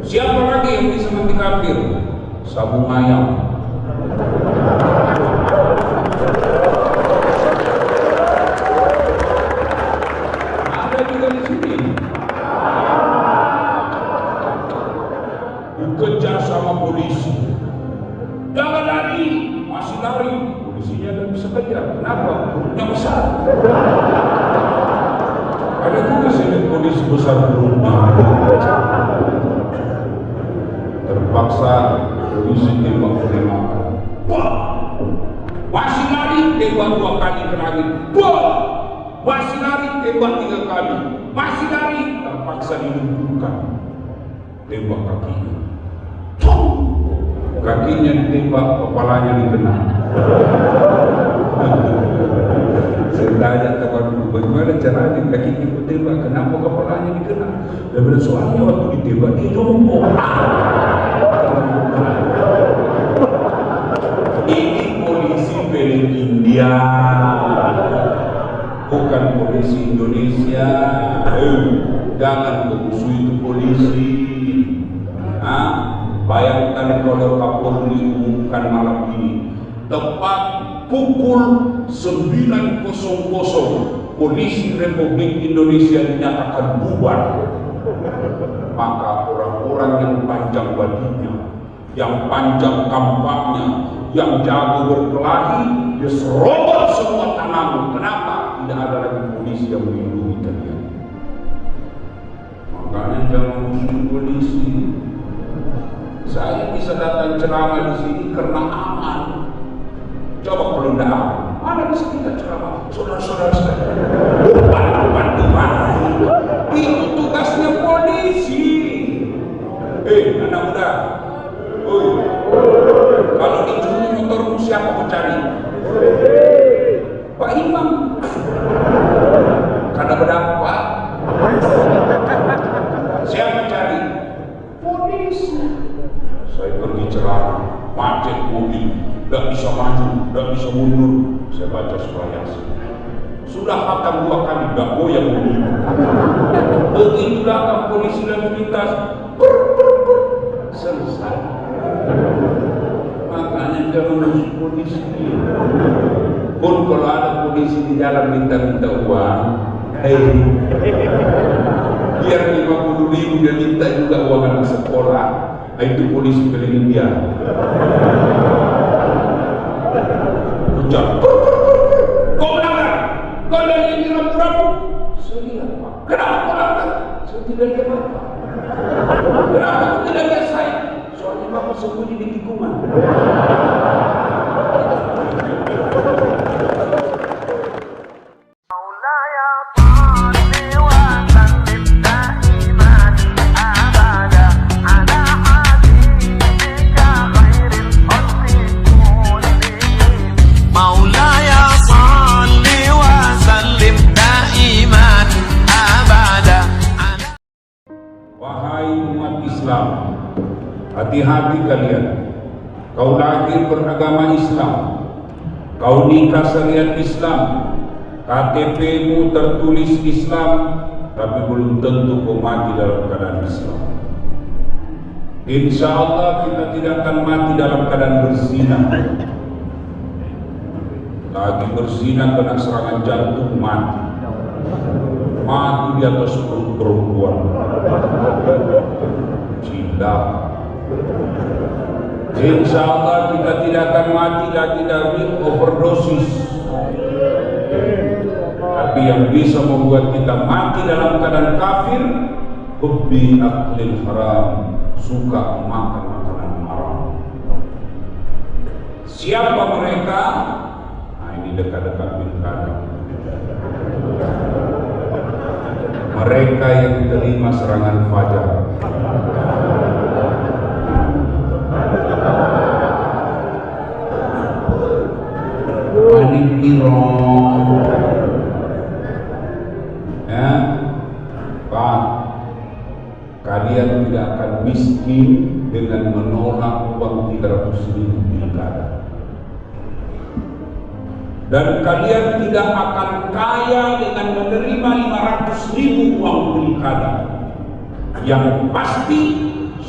Siapa lagi yang bisa mati kafir? Sabung ayam. Ada juga di sini. Dikejar sama polisi. Jangan lari, masih lari. Polisinya nggak bisa kejar. Kenapa? Perutnya besar. Ada juga sini polisi besar perutnya. Terpaksa polisi tembak penembakan. Masih lari, tembak 2 kali ke langit. Masih lari, tembak 3 kali. Masih lari, terpaksa dilumpuhkan. Tembak kakinya. Kakinya ditembak, kepalanya dikena. Saya tanya kawan dulu, bagaimana caranya kakinya ditembak, kenapa kepalanya dikena? Dan soalnya waktu ditembak dia jongkok. Ini polisi film India, bukan polisi Indonesia. Jangan berusuh itu polisi. Bayangkan kalau Kapolri diumumkan malam ini, tepat pukul 9.00 polisi Republik Indonesia dinyatakan bubar. Maka orang-orang yang panjang bajunya, yang panjang kampaknya, yang jago berkelahi, dia serobot semua tanaman. Kenapa? Tidak ada lagi polisi yang melindungi kalian. Makanya jangan musuh polisi. Saya bisa datang ceramah di sini karena aman. Coba kalau tidak aman, mana bisa kita ceramah? Saudara-saudara saya, bantu. Itu tugasnya polisi. Anak muda, kalau dicuri motormu siapa mencari? Pak Imam. Karena berapa? Siapa mencari? Polisi. Saya pergi ceramah, macet mobil, tidak bisa maju, tidak bisa mundur. Saya baca surah Yasin. Sudah hatam 2 kali, tidak goyang mobil. Begitu datang polisi lalu lintas, selesai. Makanya jangan musuh polisi. Pun kalau ada polisi di jalan minta uang, biar 50.000 dia minta juga uang anak sekolah. Itu polisi film India. Ucap, kau melanggar, kau dari ini rambu-rambu. Saya lihat Pak, kenapa kau melanggar? Saya tidak lihat Bapak. Kenapa kau tidak lihat saya? Soalnya Bapak sembunyi di tikungan. Hati-hati kalian. Kau lahir beragama Islam, kau nikah syariat Islam, KTP-mu tertulis Islam, tapi belum tentu kau mati dalam keadaan Islam. Insya Allah kita tidak akan mati dalam keadaan berzina. Lagi berzina kena serangan jantung mati. Mati di atas perut perempuan. Cinta. Insya Allah kita tidak akan mati lagi dari overdosis. Tapi yang bisa membuat kita mati dalam keadaan kafir, hubbi aklil haram, suka makan makanan haram. Siapa mereka? Nah, ini dekat-dekat pilkada. Mereka yang terima serangan fajar. Ya, Pak, kalian tidak akan miskin dengan menolak uang 300.000 pilkada. Dan kalian tidak akan kaya dengan menerima 500.000 uang pilkada. Yang pasti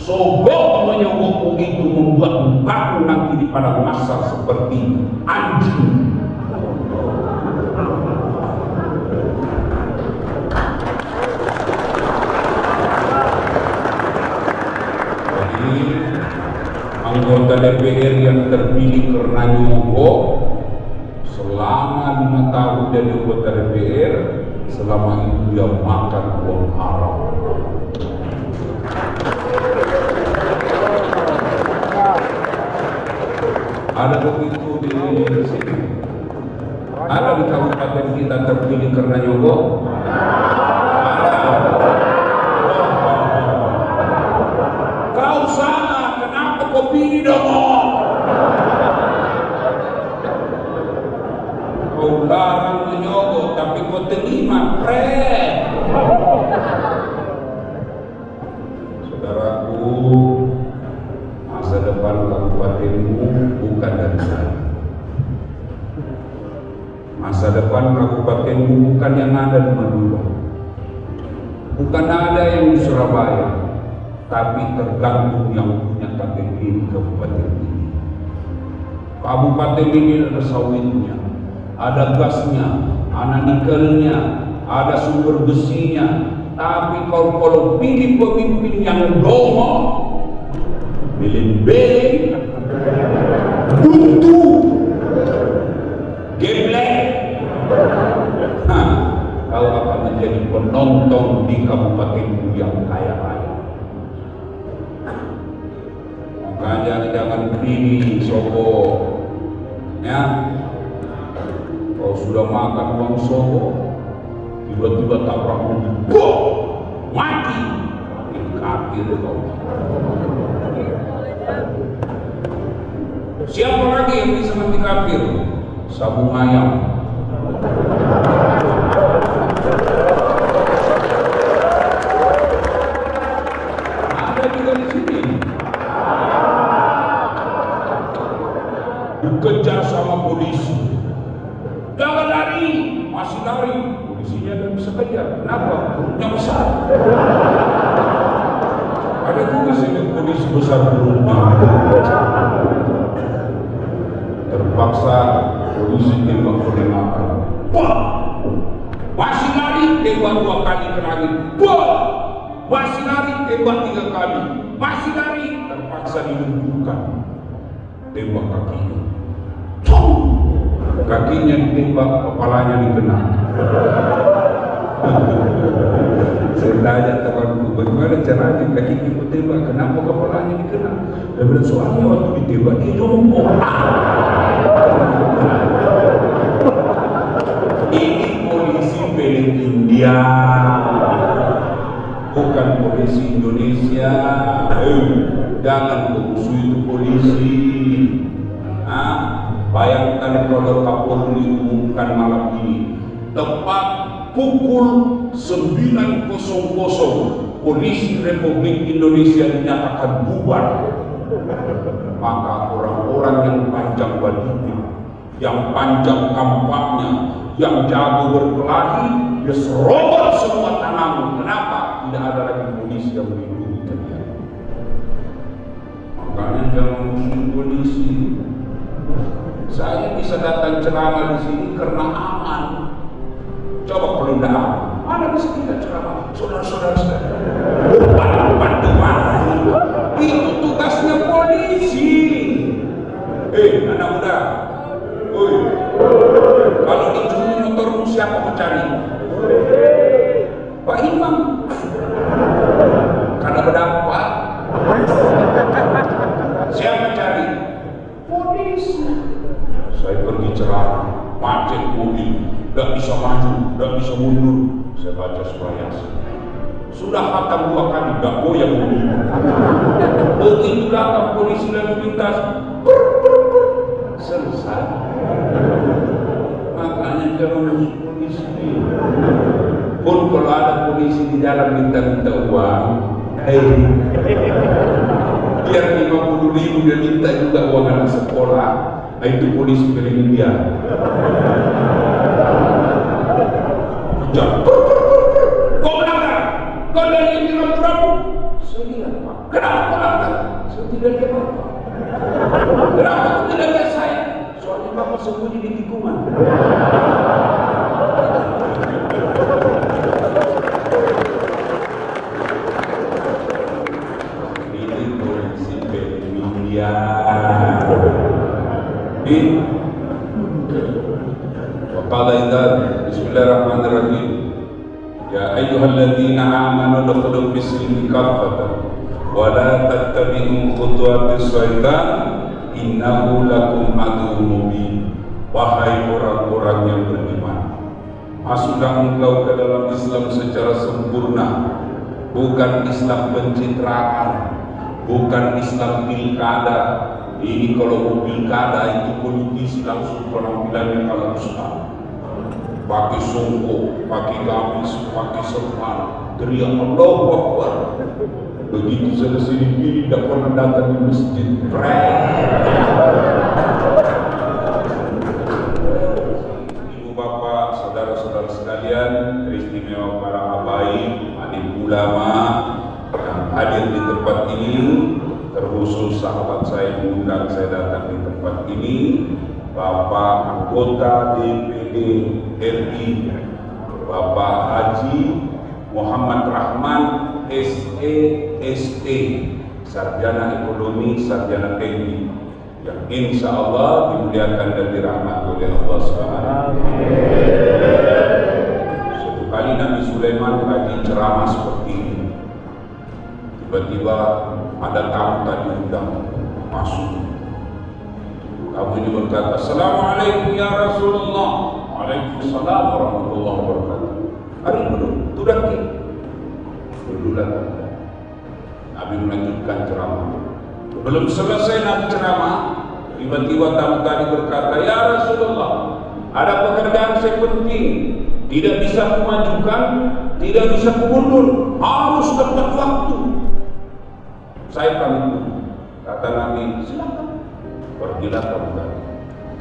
Sogok menyogok begitu membuat mukaku nanti di padang mahsyar seperti anjing. Jadi anggota DPR yang terpilih karena nyogok selama 5 tahun jadi anggota DPR, selama itu dia makan uang haram. Ada begitu di sini. Ada di kabupaten kita terpilih karena nyogok. Kau salah, kenapa kau pilih dong? Kau larang menyogok, tapi kau terima, Saudaraku, masa depan kabupatenmu bukan dari saya. Masa depan kabupatenmu bukan yang ada di Madura, bukan ada yang di Surabaya, tapi tergantung yang punya KTP di kabupaten ini. Kabupaten ini ada sawitnya, ada gasnya, ada nikelnya, ada sumber besinya. Tapi kalau pilih pemimpin yang dongo, beleng-beleng, buntu, geblek, kau akan menjadi penonton di kabupatenmu yang kaya-kaya. Makanya jangan pilih sogok, ya. Kau sudah makan uang sogok, tiba-tiba tabrak mobil, mati, kafir kau. Siapa lagi yang bisa mati kafir? Sabung ayam. Ada juga di sini. Dikejar sama polisi. Jangan lari, masih lari. Polisinya tidak bisa kejar. Kenapa? Perutnya besar. Ada juga sini polisi besar perutnya. Terpaksa polisi tembak penembakan. Masih lari, tembak 2 kali ke langit. Masih lari, tembak 3 kali. Masih lari, terpaksa dilumpuhkan. Tembak kakinya. Kakinya ditembak, kepalanya dikena. Saya tanya temanku, bagaimana caranya kaki ditembak, kenapa kepalanya dikena? Dia bilang, soalnya waktu ditembak dia jongkok. Ini polisi milik India, bukan polisi Indonesia. Jangan musuh itu polisi. Bayangkan kalau Kapolri diumumkan malam ini, tepat pukul 9.00, polisi Republik Indonesia dinyatakan bubar. Maka orang-orang yang panjang bajunya, yang panjang kampaknya, yang jago berkelahi, dia serobot semua tanahmu. Kenapa? Tidak ada lagi polisi yang melindungi kalian. Makanya jangan musuh polisi. Saya bisa datang ceramah di sini karena aman. Coba kalau tidak aman, mana bisa kita ceramah? Saudara-saudara, bantu-bantu. Itu tugasnya polisi. Anak muda, kalau dicuri motormu siapa mencari? Pak Imam. Karena berdapat. Siapa mencari? Polisi. Saya pergi ceramah, macet mobil, tidak bisa maju, tidak bisa mundur. Saya baca surah Yasin. Sudah hatam 2 kali, tidak goyang mobil. Begitu datang polisi lalu lintas, selesai. Makanya jangan musuh polisi. Pun kalau ada polisi di dalam minta-minta uang, biar 50.000 dia minta juga uang anak sekolah. Itu polisi keliling dia. Kau melanggar, kau dari ini ramu-ramu. Saya lihat, Pak. Kenapa Anda? Saya tidak lihat Bapak. Kenapa tidak lihat saya? Soalnya Bapak sembunyi di tikungan. Ini prinsip media. وقال إذا بسم الله الرحمن الرحيم يا أيها الذين آمنوا ادخلوا في السلم كافة ولا تتبعوا خطوات الشيطان إنه لكم عدو مبين. Wahai orang-orang yang beriman, masuklah engkau ke dalam Islam secara sempurna, bukan Islam pencitraan, bukan Islam pilkada. Ini kalau mau pilkada itu politisi langsung penampilannya kalau ustaz, pakai songkok, pakai gamis, pakai serban, teriak Allahu Akbar. Begitu selesai dipilih tidak pernah datang di masjid. Ibu bapak, saudara-saudara sekalian, teristimewa para habaib, alim ulama yang hadir di tempat ini, terkhusus sahabat saya yang mengundang saya datang di tempat ini, Bapak anggota DPD RI, Bapak Haji Muhammad Rahman SEST, Sarjana Ekonomi, Sarjana Teknik, yang insya Allah dimuliakan dan dirahmati oleh Allah SWT. Suatu kali Nabi Sulaiman lagi ceramah seperti ini, tiba-tiba ada tamu tadi undang masuk. Tamu ini berkata, Assalamualaikum ya Rasulullah. Waalaikumsalam warahmatullahi wabarakatuh. Hari dulu, sudah kita berdulan. Nabi melanjutkan ceramah. Belum selesai Nabi ceramah, tiba-tiba tamu tadi berkata, ya Rasulullah, ada pekerjaan saya penting, tidak bisa memajukan, tidak bisa mundur, harus tepat waktu. Saya pamit. Kata Nabi, silakan, pergilah kamu tadi.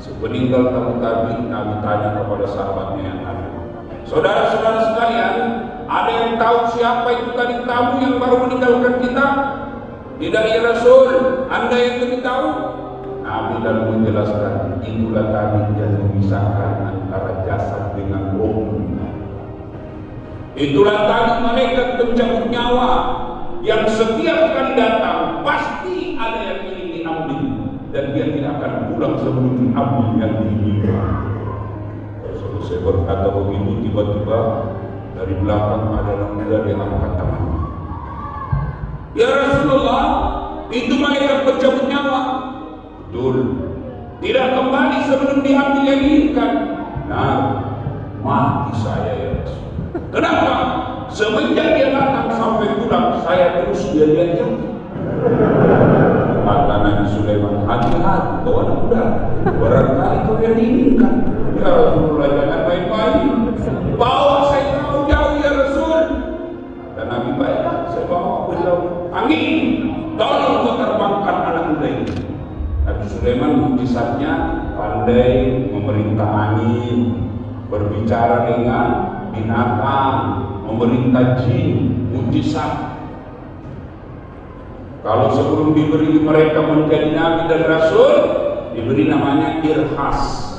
Sepeninggal kamu tadi, Nabi tanya kepada sahabatnya yang ada, saudara-saudara sekalian, ada yang tahu siapa itu tadi tamu yang baru meninggalkan kita? Tidak ya Rasul, Anda yang lebih tahu. Nabi lalu menjelaskan, itulah tadi yang memisahkan antara jasad dengan roh. Itulah tadi malaikat pencabut nyawa yang setiap kali datang pasti ada yang ingin diambil dan dia tidak akan pulang sebelum diambil yang diinginkan. Saya berkata begitu, tiba-tiba dari belakang ada anak muda yang angkat tangan. Ya Rasulullah, itu malaikat pencabut nyawa. Betul. Tidak kembali sebelum diambil yang diinginkan. Nah, mati saya ya Rasul. Kenapa? Semenjak dia datang sampai pulang, saya terus dia jauh. Kata Nabi Sulaiman, hati-hati kau anak muda, barangkali kau yang diinginkan. Ya Rasulullah, jangan main-main, bawa saya jauh-jauh ya Rasul. Dan Nabi, baiklah, saya bawa ke jauh. Angin, tolong kau terbangkan anak muda ini. Nabi Sulaiman mujizatnya pandai memerintah angin, berbicara dengan binatang, memerintah jin, mujizat. Kalau sebelum diberi mereka menjadi nabi dan rasul, diberi namanya irhas.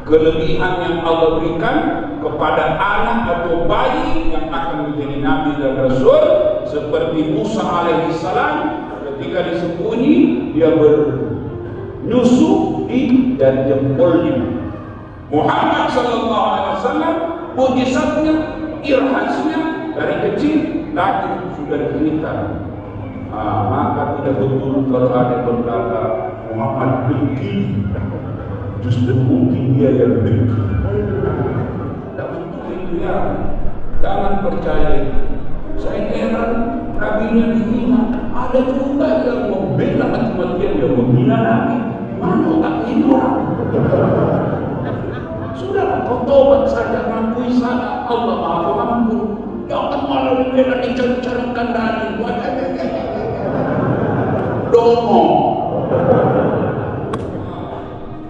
Kelebihan yang Allah berikan kepada anak atau bayi yang akan menjadi nabi dan rasul, seperti Musa alaihissalam, ketika disembunyi dia bernyusu di jari jempolnya. Muhammad sallallahu alaihi wasallam, mujizatnya, irhasnya dari kecil lahir sudah diberikan. Maka tidak betul kalau ada berkata Muhammad dengki, justru mungkin dia yang dengki. Tidak betul itu ya. Jangan percaya. Saya heran, nabinya dihina. Ada juga yang membela mati-matian, yang menghina nabi. Mana otak ini orang? Sudah, kau tobat saja, mengakui salah. Allah Maha Pengampun. Jangan malah membela dicari-carikan dalil. Domo.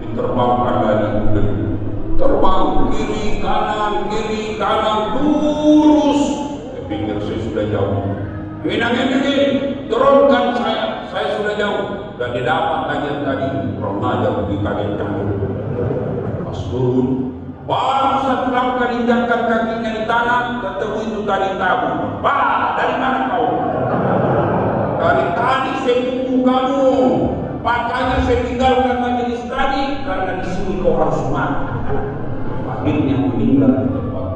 Diterbangkan lagi kuda. Terbang kiri kanan lurus. Saya pikir saya sudah jauh. Ingin. turunkan saya sudah jauh. Dan dia dapat lagi yang tadi, kurang ajar dikagetkan. Pas turun, baru satu langkah injakkan kakinya di tanah, ketemu itu tadi tabung. Pak, dari mana kau? Dari tadi saya tunggu kamu. Makanya saya tinggalkan majelis tadi karena di sini kau harus mati. Akhirnya meninggal di tempat.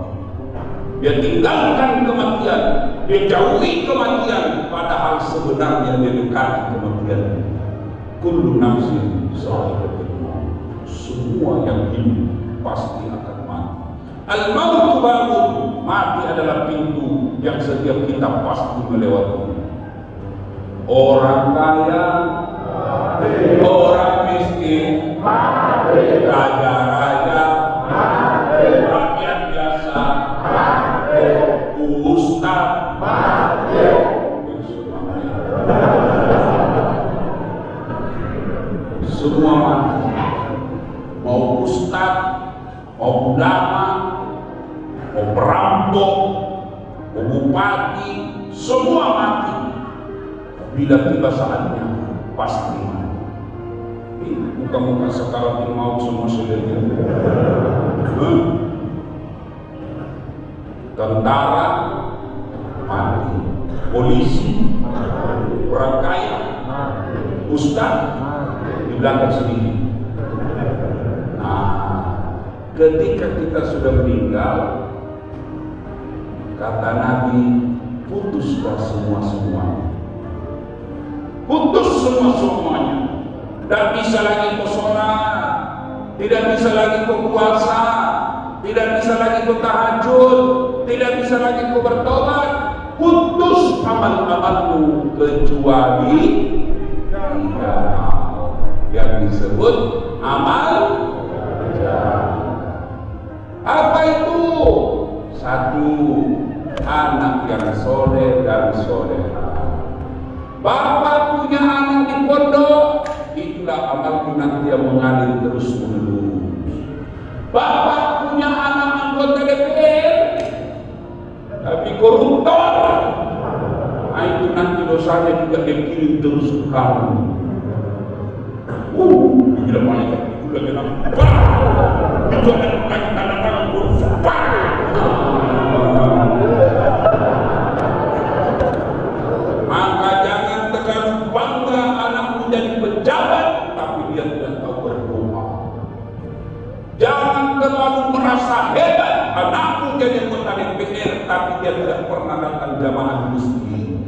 Dia tinggalkan kematian, dia jauhi kematian, padahal sebenarnya dia dekati kematian. Kullu nafsin sa'iqatul maut. Semua yang hidup pasti akan mati. Al-mautu babun, mati adalah pintu yang setiap kita pasti melewati. Orang kaya, orang miskin, raja-raja, rakyat biasa, ustaz, semua mati. Mau ustaz, mau ulama, mau perampok, mau bupati, semua mati. Bila tiba saatnya pasti mati. Muka-muka sekarang ini mau semua saudara. Tentara mati, polisi, orang kaya, ustaz di belakang sendiri. Nah, ketika kita sudah meninggal, kata Nabi, putuslah semua-semuanya. Putus semua-semuanya. Tidak bisa lagi kau sholat, tidak bisa lagi kau puasa, tidak bisa lagi kau tahajud, tidak bisa lagi kau bertobat. Putus amal-amalmu kecuali tiga yang disebut amal jariah. Apa itu? Satu, anak yang soleh dan soleha. Bapak punya anak di pondok, itulah amalmu nanti yang mengalir terus menerus. Bapak punya anak anggota DPR, tapi koruptor, nah itu nanti dosanya juga dikirim terus ke kamu. Bila malaikat itu lagi nampak, itu ada tanda-tanda koruptor. Maka jangan terlalu bangga anakmu jadi pejabat, tapi dia tidak tahu berdoa. Jangan terlalu merasa hebat anakmu jadi anggota DPR, tapi dia tidak pernah datang jamaah masjid.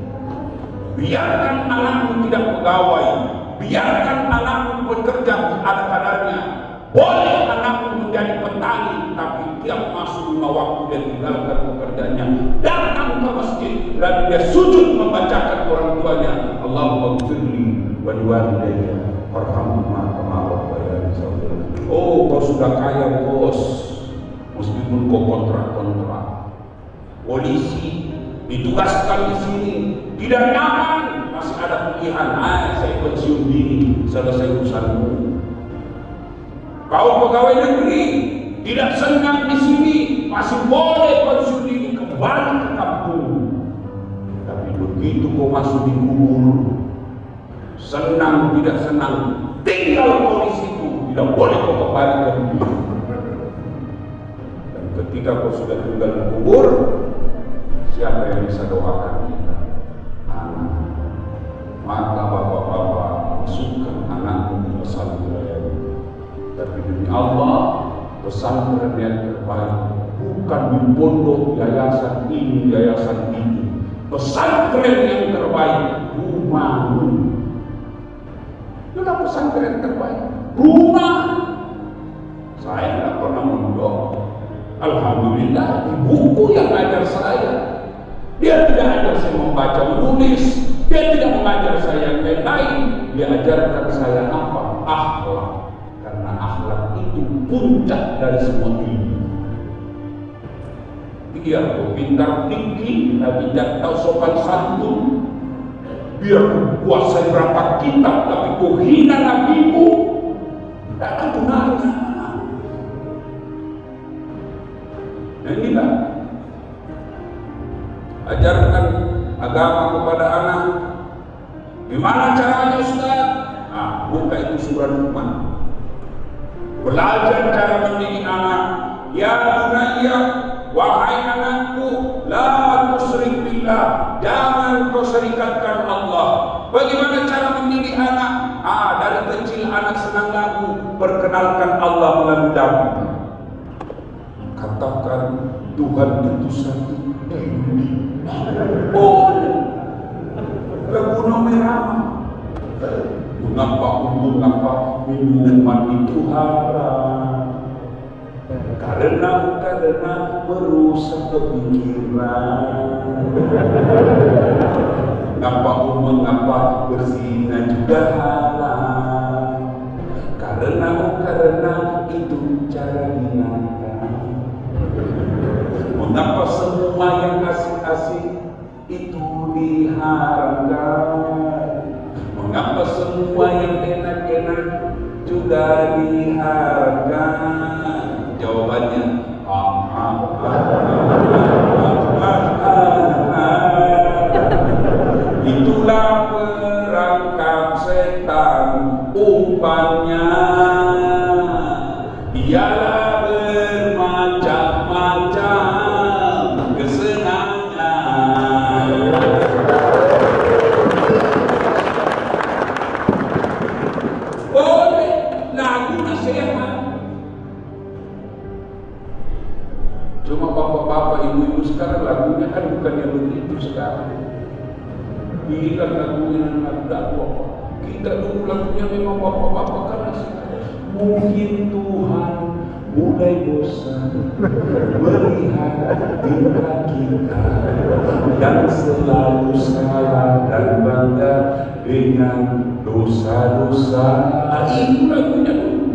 Biarkan anakmu tidak pegawai, biarkan anakmu bekerja ada kadarnya. Boleh anakmu menjadi petani, tapi tiap masuk 5 waktu dia tinggalkan pekerjaannya, datang ke masjid dan dia sujud membacakan orang tuanya, Allahumma ighfirli wa liwalidayya warhamhuma kama rabbayani shaghira. Oh, kau sudah kaya bos, meskipun kau kontrak-kontrak. Polisi ditugaskan di sini, tidak nyaman, masih ada pilihan. Saya pensiun dini, selesai urusanmu. Kau pegawai negeri tidak senang di sini, masih boleh pensiun dini, kembali ke kampung. Tapi begitu kau masuk di kubur, senang tidak senang, tinggal kau di situ, tidak boleh kau kembali ke bumi. Dan ketika kau sudah tinggal di kubur, siapa yang bisa doakan kita? Anak. Maka bapak-bapak masukkan anakmu di pesantren. Tapi demi Allah, pesantren yang terbaik bukan di pondok yayasan ini, yayasan itu. Pesantren yang terbaik rumahmu. Itulah pesantren terbaik. Rumah. Saya tidak pernah mondok. Alhamdulillah di buku yang ajar saya, dia tidak ajar saya membaca menulis, dia tidak mengajar saya yang lain-lain. Dia ajarkan saya apa? Akhlak. Karena akhlak itu puncak dari semua ilmu. Biar kau pintar tinggi, tapi tidak tahu sopan santun. Biar kau kuasai berapa kitab, tapi kau hina nabimu, tidak akan gunanya. Nah inilah, ajarkan agama kepada anak, Gimana caranya Ustaz? Nah, buka itu surah Luqman. Belajar cara mendidik anak. Ya bunayya, wahai anakku, la tusyrik billah, jangan kau serikatkan Allah. Bagaimana cara mendidik anak? Dari kecil anak senang lagu, perkenalkan Allah melalui lagu. Katakan Tuhan itu satu. Lagu merah. Mengapa minuman itu haram? Karena merusak kepikiran. Mengapa berzina juga halal? Karena itu cara binatang. Mengapa semua yang asik-asik itu diharamkan? Mengapa semua yang enak-enak juga diharamkan? Jawabannya itulah perangkap setan, umpannya ialah bermacam-macam kesenangan. Boleh lagu nasihat. Cuma bapak-bapak, ibu-ibu sekarang lagunya kan bukannya begitu sekarang. Bilang lagunya anak dakwah. Kita dulu lagunya memang bapak-bapak kan nasihat. Mungkin Tuhan mulai bosan melihat tingkah kita yang selalu salah dan bangga dengan dosa-dosa. Itu lagunya dulu.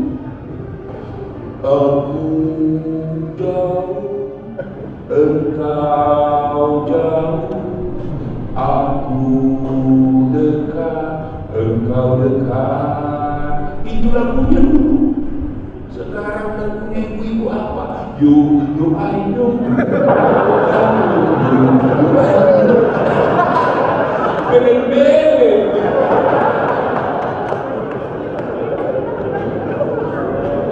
Aku jauh, engkau jauh, aku dekat, engkau dekat. Itu lagunya dulu. Sekarang lagunya ibu-ibu apa? You I know. Bele-bele.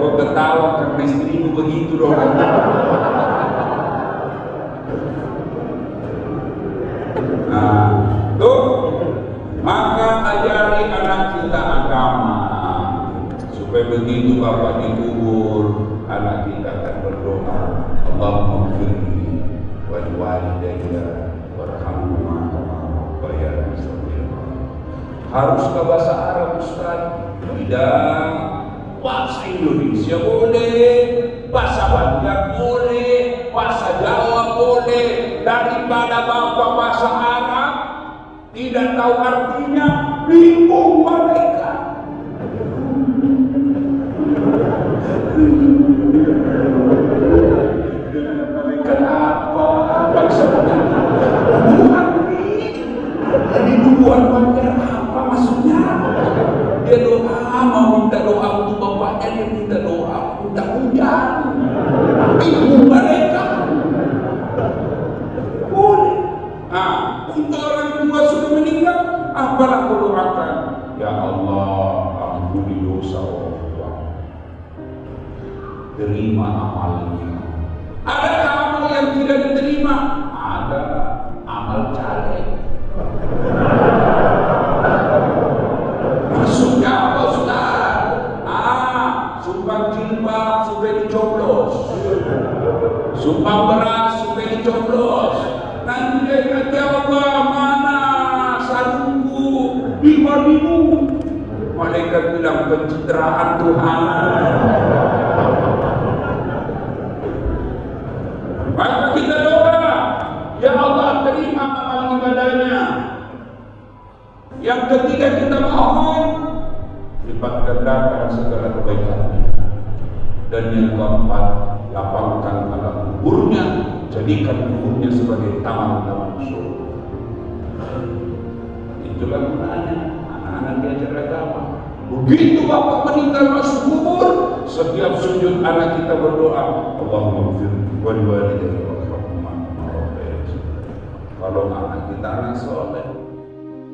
Kau ketawa karena istrimu begitu dong. Nah, tuh, maka ajari anak kita agama supaya begitu bapak dikubur, anak kita akan berdoa, Allahumma firli wal walidayya warhamhuma kama rabbayani shaghira. Haruskah bahasa Arab Ustaz? Tidak. Bahasa Indonesia boleh, bahasa Banjar boleh, bahasa Jawa boleh. Daripada bapak bahasa Arab tidak tahu artinya, bingung mereka. Kenapa bangsa Tuhan ini bubuhan Banjar apa maksudnya? Dia doa, mau minta doa untuk bapaknya, dia minta doa untuk hujan. Bingung mereka. Boleh. Untuk orang tua sudah meninggal, apalah kau doakan? Ya Allah, ampuni dosa orang tua. Terima amalnya. Ada amal yang tidak diterima? Ada. Amal caleg. Maksudnya apa Ustaz? Sumbang jilbab supaya dicoblos, sumbang beras supaya dicoblos. Nanti dia kata, ya Allah, mana sarungku? 5.000. Malaikat bilang pencitraan Tuhan. Maka kita doa, ya Allah terima amal ibadahnya. Yang ketiga kita mohon lipat gandakan segala kebaikannya. Dan yang keempat, lapangkan alam kuburnya, jadikan kuburnya sebagai taman-taman surga. Itulah gunanya anak-anak diajar agama. Begitu bapak meninggal masuk kubur, setiap sujud anak kita berdoa, Allahumma ighfir wal walidayya warhamhuma kama rabbayani shaghira. Kalau anak kita anak soleh,